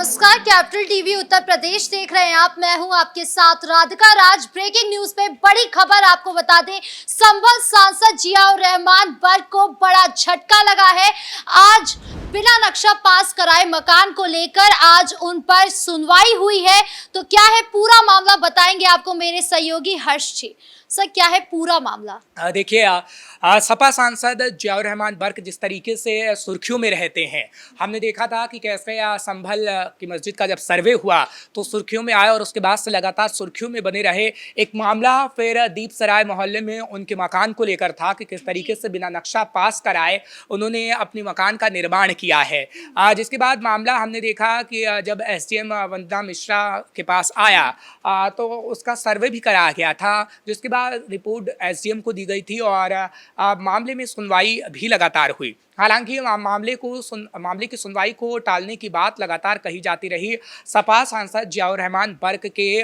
नमस्कार, capital TV Uttar Pradesh देख रहे हैं आप। मैं हूं आपके साथ राधिका राज। ब्रेकिंग न्यूज पे बड़ी खबर आपको बता दें, संभल सांसद जियाउर रहमान बर्क को बड़ा झटका लगा है। आज बिना नक्शा पास कराए मकान को लेकर आज उन पर सुनवाई हुई है। तो क्या है पूरा मामला, बताएंगे आपको मेरे सहयोगी हर्ष जी। सर, क्या है पूरा मामला? देखिए, सपा सांसद जियाउर रहमान बर्क जिस तरीके से सुर्खियों में रहते हैं, हमने देखा था कि कैसे संभल की मस्जिद का जब सर्वे हुआ तो सुर्खियों में आया और उसके बाद से लगातार सुर्खियों में बने रहे। एक मामला फिर दीप सराय मोहल्ले में उनके मकान को लेकर था कि किस तरीके से बिना नक्शा पास कराए उन्होंने अपने मकान का निर्माण किया है। जिसके बाद मामला हमने देखा कि जब एसडीएम वंदना मिश्रा के पास आया तो उसका सर्वे भी कराया गया था, जिसके बाद रिपोर्ट एसडीएम को दी गई थी और मामले में सुनवाई भी लगातार हुई। हालांकि मामले की सुनवाई को टालने की बात लगातार कही जाती रही सपा सांसद जियाउर रहमान बर्क के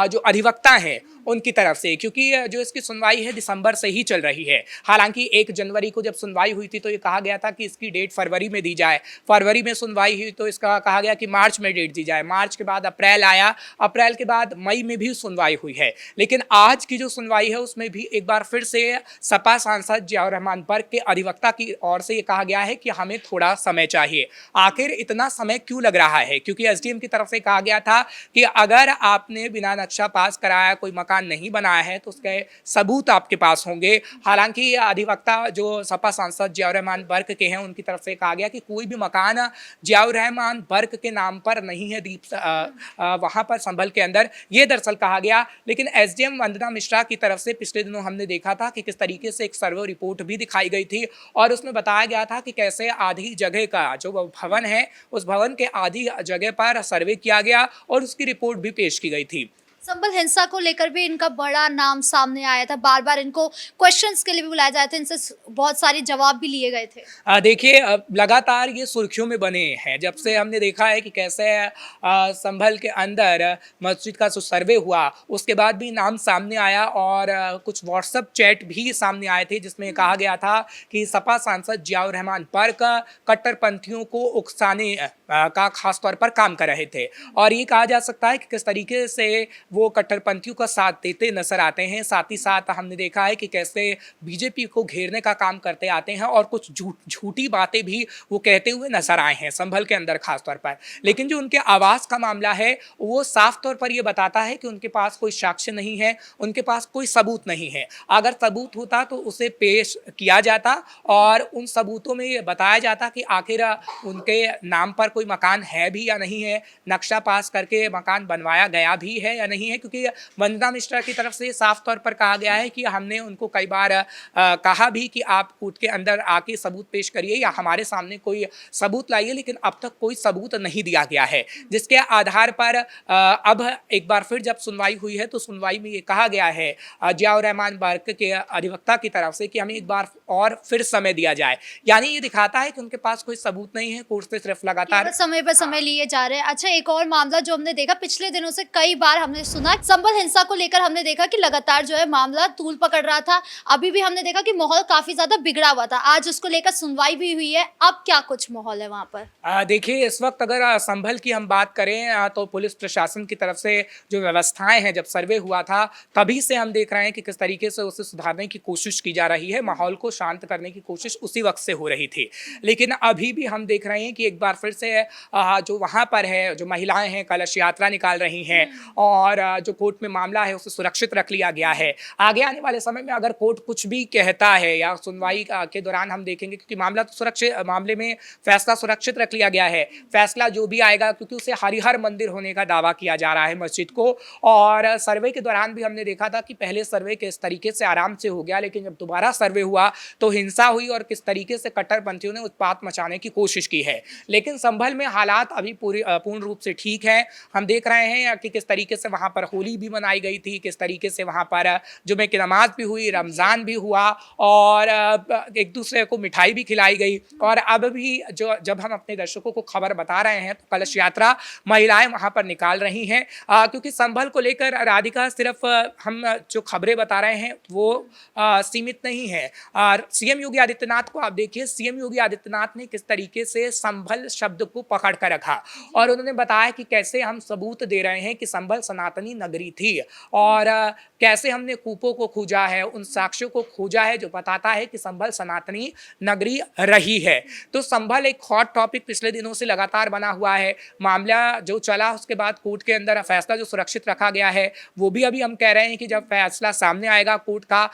जो अधिवक्ता हैं उनकी तरफ से, क्योंकि जो इसकी सुनवाई है दिसंबर से ही चल रही है। हालांकि 1 जनवरी को जब सुनवाई हुई थी तो ये कहा गया था कि इसकी डेट फरवरी में दी जाए। फरवरी में सुनवाई हुई तो इसका कहा गया कि मार्च में डेट दी जाए। मार्च के बाद अप्रैल आया, अप्रैल के बाद मई में भी सुनवाई हुई है। लेकिन आज की जो सुनवाई है उसमें भी एक बार फिर से सपा सांसद जियाउर रहमान बर्क के अधिवक्ता की ओर से ये कहा गया है कि हमें थोड़ा समय चाहिए। आखिर इतना समय क्यों लग रहा है? क्योंकि एसडीएम की तरफ से कहा गया था कि अगर आपने बिना नक्शा पास कराया कोई मकान नहीं बनाया है तो उसके सबूत आपके पास होंगे। हालांकि अधिवक्ता जो सपा सांसद जियाउर रहमान बर्क के हैं उनकी तरफ से कहा गया कि कोई भी मकान जियाउर रहमान बर्क के नाम पर नहीं है वहां पर संभल के अंदर, ये दरअसल कहा गया। लेकिन एसडीएम वंदना मिश्रा की तरफ से पिछले दिनों हमने देखा था कि किस तरीके से एक सर्वे रिपोर्ट भी दिखाई गई थी और उसमें बताया गया था कि कैसे आधी जगह का जो भवन है उस भवन के आधी जगह पर सर्वे किया गया और उसकी रिपोर्ट भी पेश की गई थी। संभल हिंसा को लेकर भी इनका बड़ा नाम सामने आया था, बार बार इनको क्वेश्चंस के लिए भी बुलाया जाया था, इनसे बहुत सारे जवाब भी लिए गए थे। देखिए, लगातार ये सुर्खियों में बने हैं जब से हमने देखा है कि कैसे संभल के अंदर मस्जिद का जो सर्वे हुआ उसके बाद भी नाम सामने आया और कुछ व्हाट्सएप चैट भी सामने आए थे जिसमें कहा गया था कि सपा सांसद जियाउर रहमान बर्क कट्टरपंथियों को उकसाने का खास तौर पर काम कर रहे थे। और ये कहा जा सकता है कि किस तरीके से वो कट्टरपंथियों का साथ देते नजर आते हैं। साथ ही साथ हमने देखा है कि कैसे बीजेपी को घेरने का काम करते आते हैं और कुछ झूठी बातें भी वो कहते हुए नजर आए हैं संभल के अंदर खास तौर पर। लेकिन जो उनके आवास का मामला है वो साफ तौर पर ये बताता है कि उनके पास कोई साक्ष्य नहीं है, उनके पास कोई सबूत नहीं है। अगर सबूत होता तो उसे पेश किया जाता और उन सबूतों में ये बताया जाता कि आखिर उनके नाम पर कोई मकान है भी या नहीं है, नक्शा पास करके मकान बनवाया गया भी है या नहीं है। क्योंकि वंदना मिश्रा की तरफ से साफ तौर पर कहा गया है कि हमने उनको कई बार कहा भी कि आप कोर्ट के अंदर आके सबूत पेश करिए या हमारे सामने कोई सबूत लाइए, लेकिन अब तक कोई सबूत नहीं दिया गया है। जिसके आधार पर अब एक बार फिर जब सुनवाई हुई है तो सुनवाई में ये कहा गया है जियाउर रहमान बर्क के अधिवक्ता की तरफ से कि हमें एक बार और फिर समय दिया जाए। यानी ये दिखाता है कि उनके पास कोई सबूत नहीं है, कोर्ट से सिर्फ लगातार समय पर समय लिए जा रहे हैं। अच्छा, एक और मामला जो हमने देखा पिछले दिनों से कई बार हमने सुना, संभल हिंसा को लेकर हमने देखा कि लगातार जो है मामला तूल पकड़ रहा था। अभी भी हमने देखा कि माहौल काफी ज्यादा बिगड़ा हुआ था, आज उसको लेकर सुनवाई भी हुई है। अब क्या कुछ माहौल है वहां पर? देखिए, इस वक्त अगर संभल की हम बात करें तो पुलिस प्रशासन की तरफ से जो व्यवस्थाएं हैं, जब सर्वे हुआ था तभी से हम देख रहे हैं कि किस तरीके से उसे सुधारने की कोशिश की जा रही है, माहौल को शांत करने की कोशिश उसी वक्त से हो रही थी। लेकिन अभी भी हम देख रहे हैं कि एक बार फिर से जो वहाँ पर है, जो महिलाएं हैं कलश यात्रा निकाल रही हैं और जो कोर्ट में मामला है उसे सुरक्षित रख लिया गया है। आगे आने वाले समय में अगर कोर्ट कुछ भी कहता है या सुनवाई के दौरान हम देखेंगे, क्योंकि मामला तो सुरक्षित, मामले में फैसला सुरक्षित रख लिया गया है, फैसला जो भी आएगा, क्योंकि उसे हरिहर मंदिर होने का दावा किया जा रहा है मस्जिद को। और सर्वे के दौरान भी हमने देखा था कि पहले सर्वे किस तरीके से आराम से हो गया, लेकिन जब दोबारा सर्वे हुआ तो हिंसा हुई और किस तरीके से कट्टरपंथियों ने उत्पात मचाने की कोशिश की है। लेकिन संभल में हालात अभी पूर्ण रूप से ठीक है। हम देख रहे हैं कि किस तरीके से वहां वहाँ पर होली भी मनाई गई थी, किस तरीके से वहाँ पर जुमे की नमाज भी हुई, रमज़ान भी हुआ और एक दूसरे को मिठाई भी खिलाई गई। और अब भी जब हम अपने दर्शकों को खबर बता रहे हैं तो कलश यात्रा महिलाएं वहाँ पर निकाल रही हैं, क्योंकि संभल को लेकर राधिका सिर्फ हम जो खबरें बता रहे हैं वो सीमित नहीं है। और सीएम योगी आदित्यनाथ को आप देखिए, सीएम योगी आदित्यनाथ ने किस तरीके से संभल शब्द को पकड़ कर रखा और उन्होंने बताया कि कैसे हम सबूत दे रहे हैं कि संभल सनातनी नगरी थी और कैसे हमने कूपों को खोजा है, उन साक्ष्यों को खोजा है जो बताता है कि संभल सनातनी नगरी रही है। तो संभल एक हॉट टॉपिक पिछले दिनों से लगातार बना हुआ है। मामला जो चला उसके बाद कोर्ट के अंदर फैसला जो सुरक्षित रखा गया है वो भी अभी हम कह रहे हैं कि जब फैसला सामने आएगा कोर्ट का,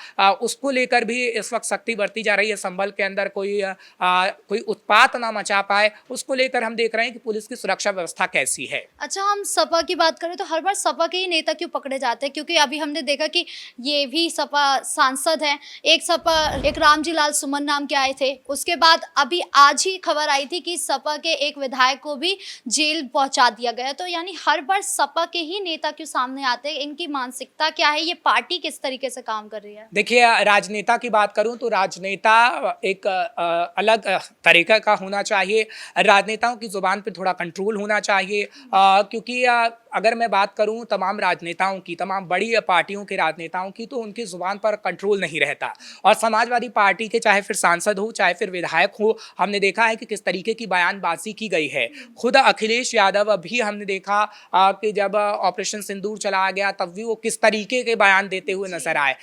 उसको लेकर भी इस वक्त सख्ती बरती जा रही है। संभल के अंदर कोई उत्पात ना मचा पाए, उसको लेकर हम देख रहे हैं कि पुलिस की सुरक्षा व्यवस्था कैसी है। अच्छा, हम सपा की बात करें तो हर बार सपा के ही नेता क्यों पकड़े जाते हैं? क्योंकि अभी हमने देखा कि ये भी सपा सांसद हैं, एक रामजी लाल सुमन नाम के आए थे, उसके बाद अभी आज ही खबर आई थी कि सपा के एक विधायक को भी जेल पहुंचा दिया गया। तो यानी हर बार सपा के ही नेता क्यों सामने आते हैं? इनकी मानसिकता क्या है? ये पार्टी किस तरीके से काम कर रही है? देखिए, राजनेता की बात करूं तो राजनेता एक अलग तरीका का होना चाहिए। राजनेताओं की जुबान पे थोड़ा कंट्रोल होना चाहिए, क्योंकि अगर मैं बात करूं तमाम राजनेताओं की, तमाम बड़ी पार्टियों के राजनेताओं की, तो उनकी जुबान पर कंट्रोल नहीं रहता। और समाजवादी पार्टी के चाहे फिर सांसद हो चाहे फिर विधायक हो, हमने देखा है कि किस तरीके की बयानबाजी की गई है। खुद अखिलेश यादव भी हमने देखा कि जब ऑपरेशन सिंदूर चलाया गया तब भी वो किस तरीके के बयान देते हुए नजर आए।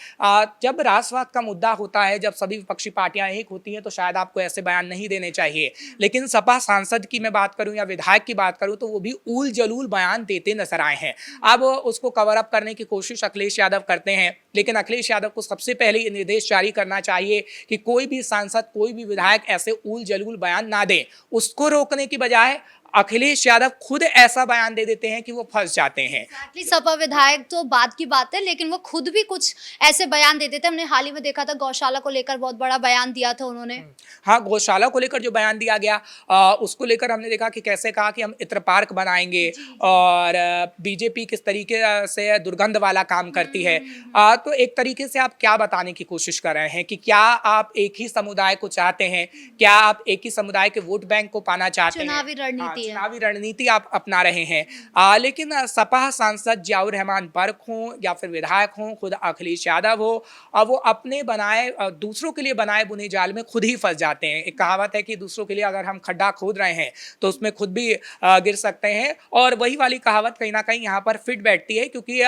जब राष्ट्रवाद का मुद्दा होता है, जब सभी विपक्षी पार्टियां एक होती हैं तो शायद आपको ऐसे बयान नहीं देने चाहिए। लेकिन सपा सांसद की मैं बात करूं या विधायक की बात करूं तो वो भी उल जलूल बयान देते नजर आए हैं। अब उसको कवर अप करने की कोशिश अखिलेश यादव करते हैं, लेकिन अखिलेश यादव को सबसे पहले ये निर्देश जारी करना चाहिए कि कोई भी सांसद, कोई भी विधायक ऐसे उल जलूल बयान ना दे। उसको रोकने की बजाय अखिलेश यादव खुद ऐसा बयान दे देते हैं कि वो फंस जाते हैं। सपा विधायक तो बात की बात है, लेकिन वो खुद भी कुछ ऐसे बयान दे देते हैं। हमने हाल ही में देखा था गौशाला को लेकर बहुत बड़ा बयान दिया था उन्होंने। हाँ, गौशाला को लेकर जो बयान दिया गया, उसको लेकर हमने देखा कि कैसे कहा कि हम इत्र पार्क बनाएंगे और बीजेपी किस तरीके से दुर्गंध वाला काम करती है। तो एक तरीके से आप क्या बताने की कोशिश कर रहे हैं कि क्या आप एक ही समुदाय को चाहते हैं, क्या आप एक ही समुदाय के वोट बैंक को पाना चाहते हैं? चुनावी रणनीति चुनावी रणनीति आप अपना रहे हैं। लेकिन सपा सांसद जियाउर रहमान बर्क हों या फिर विधायक हों, खुद अखिलेश यादव हो, वो अपने बनाए दूसरों के लिए बनाए बुने जाल में खुद ही फंस जाते हैं। एक कहावत है कि दूसरों के लिए अगर हम खड्डा खोद रहे हैं तो उसमें खुद भी गिर सकते हैं, और वही वाली कहावत कहीं ना कहीं यहाँ पर फिट बैठती है, क्योंकि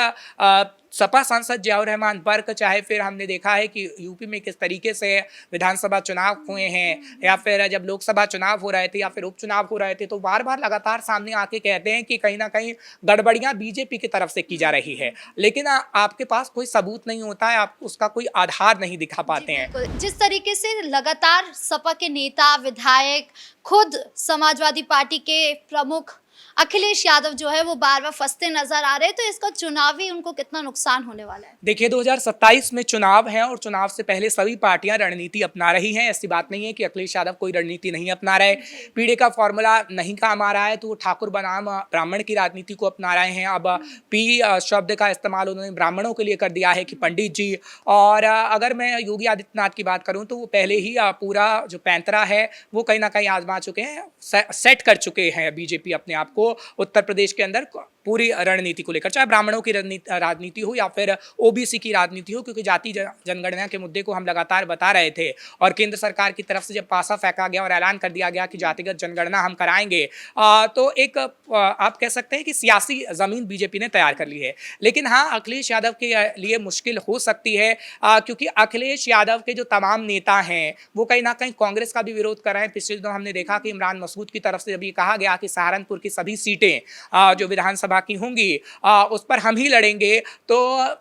सपा सांसद जियाउर रहमान बर्क, चाहे फिर हमने देखा है कि यूपी में किस तरीके से विधानसभा चुनाव हुए हैं या फिर जब लोकसभा चुनाव हो रहे थे या फिर उपचुनाव हो रहे थे, तो बार बार लगातार सामने आके कहते हैं कि कहीं ना कहीं गड़बड़ियां बीजेपी की तरफ से की जा रही है, लेकिन आपके पास कोई सबूत नहीं होता है, आप उसका कोई आधार नहीं दिखा पाते हैं। जिस तरीके से लगातार सपा के नेता, विधायक, खुद समाजवादी पार्टी के प्रमुख अखिलेश यादव जो है वो बार बार फंसते नजर आ रहे हैं, तो इसका चुनावी उनको कितना नुकसान होने वाला है? देखिए, 2027 में चुनाव है और चुनाव से पहले सभी पार्टियां रणनीति अपना रही हैं। ऐसी बात नहीं है कि अखिलेश यादव कोई रणनीति नहीं अपना रहे। पीढ़े का फॉर्मूला नहीं काम आ रहा है तो वो ठाकुर बनाम ब्राह्मण की राजनीति को अपना रहे हैं। अब पी शब्द का इस्तेमाल उन्होंने ब्राह्मणों के लिए कर दिया है कि पंडित जी। और अगर मैं योगी आदित्यनाथ की बात करूं तो वो पहले ही पूरा जो पैंतरा है वो कहीं ना कहीं आजमा चुके हैं, सेट कर चुके हैं बीजेपी अपने आप को उत्तर प्रदेश के अंदर पूरी रणनीति को लेकर, चाहे ब्राह्मणों की राजनीति हो या फिर ओबीसी की राजनीति हो, क्योंकि जाति जनगणना के मुद्दे को हम लगातार बता रहे थे और केंद्र सरकार की तरफ से जब पासा फेंका गया और ऐलान कर दिया गया कि जातिगत जनगणना हम कराएंगे, तो एक आप कह सकते हैं कि सियासी जमीन बीजेपी ने तैयार कर ली है। लेकिन हाँ, अखिलेश यादव के लिए मुश्किल हो सकती है, क्योंकि अखिलेश यादव के जो तमाम नेता हैं वो कहीं ना कहीं कांग्रेस का भी विरोध कर रहे हैं। पिछले दिनों हमने देखा कि इमरान मसूद की तरफ से जब ये कहा गया कि सहारनपुर की सभी सीटें जो विधानसभा की होंगी उस पर हम ही लड़ेंगे, तो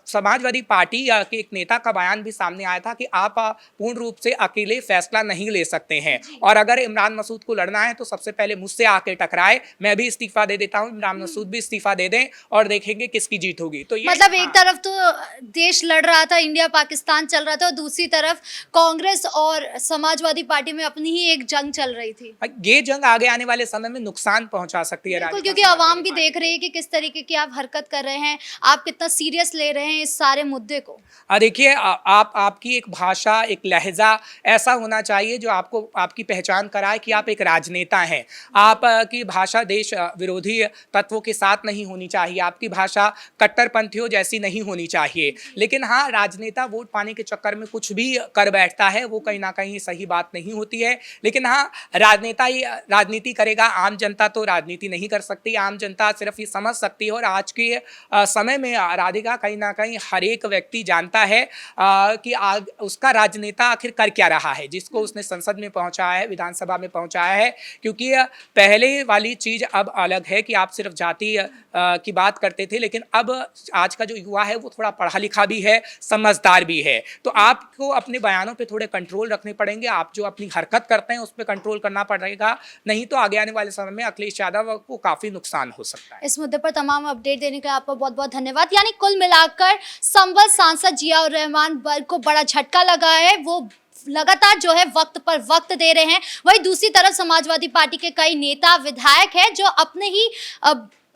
समाजवादी पार्टी के एक नेता का बयान भी सामने आया था कि आप पूर्ण रूप से अकेले फैसला नहीं ले सकते हैं और अगर इमरान मसूद को लड़ना है तो सबसे पहले मुझसे आके टकराए, मैं भी इस्तीफा दे देता हूं, इमरान मसूद भी इस्तीफा दे दें और देखेंगे किसकी जीत होगी। तो ये मतलब एक तरफ तो देश लड़ रहा था, इंडिया पाकिस्तान चल रहा था, और दूसरी तरफ कांग्रेस और समाजवादी पार्टी में अपनी ही एक जंग चल रही थी। ये जंग आगे आने वाले समय में नुकसान पहुंचा सकती है बिल्कुल, राधिका क्योंकि समझ आवाम नहीं भी पा रही देख रही है कि किस तरीके की आप हरकत कर रहे हैं, आप कितना सीरियस ले रहे हैं इस सारे मुद्दे को। देखिए आप आपकी एक भाषा, एक लहज़ा ऐसा होना चाहिए जो आपको आपकी पहचान कराए कि आप एक राजनेता हैं। आप की भाषा देश विरोधी तत्वों के साथ नहीं होनी चाहिए, आपकी भाषा कट्टरपंथियों जैसी नहीं होनी चाहिए। लेकिन हाँ, राजनेता वोट पाने के चक्कर में कुछ भी कर बैठता है, वो कहीं न कहीं सही बात नहीं होती है। लेकिन हाँ, राजनेता ही राजनीति करेगा, आम जनता तो राजनीति नहीं कर सकती। आम जनता सिर्फ़ ये समझ सकती है और आज के समय में राधिका कहीं न कहीं हर एक व्यक्ति जानता है कि उसका राजनेता आखिर कर क्या रहा है, जिसको उसने संसद में पहुँचाया है, विधानसभा में पहुँचाया है। क्योंकि पहले वाली चीज़ अब अलग है कि आप सिर्फ जाति की बात करते थे, लेकिन अब आज का जो युवा है वो थोड़ा पढ़ा लिखा भी है, समझदार भी है। तो आपको अपने बयानों पे थोड़े कंट्रोल रखने पड़ेंगे, आप जो अपनी हरकत करते हैं उस पे कंट्रोल करना पड़ेगा, नहीं तो आगे आने वाले समय में अखिलेश यादव को काफ़ी नुकसान हो सकता है। इस मुद्दे पर तमाम अपडेट देने के लिए आपका बहुत-बहुत धन्यवाद। यानी कुल मिलाकर संभल सांसद जियाउर रहमान वर्ग को बड़ा झटका लगा है, वो लगातार जो है वक्त पर वक्त दे रहे हैं। वहीं दूसरी तरफ समाजवादी पार्टी के कई नेता विधायक हैं जो अपने ही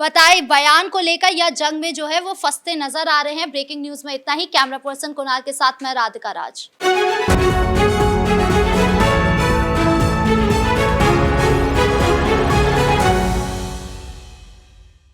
बताए बयान को लेकर या जंग में जो है वो फंसते नजर आ रहे हैं। ब्रेकिंग न्यूज में इतना ही। कैमरा पर्सन कुणाल के साथ मैं राधिका राज।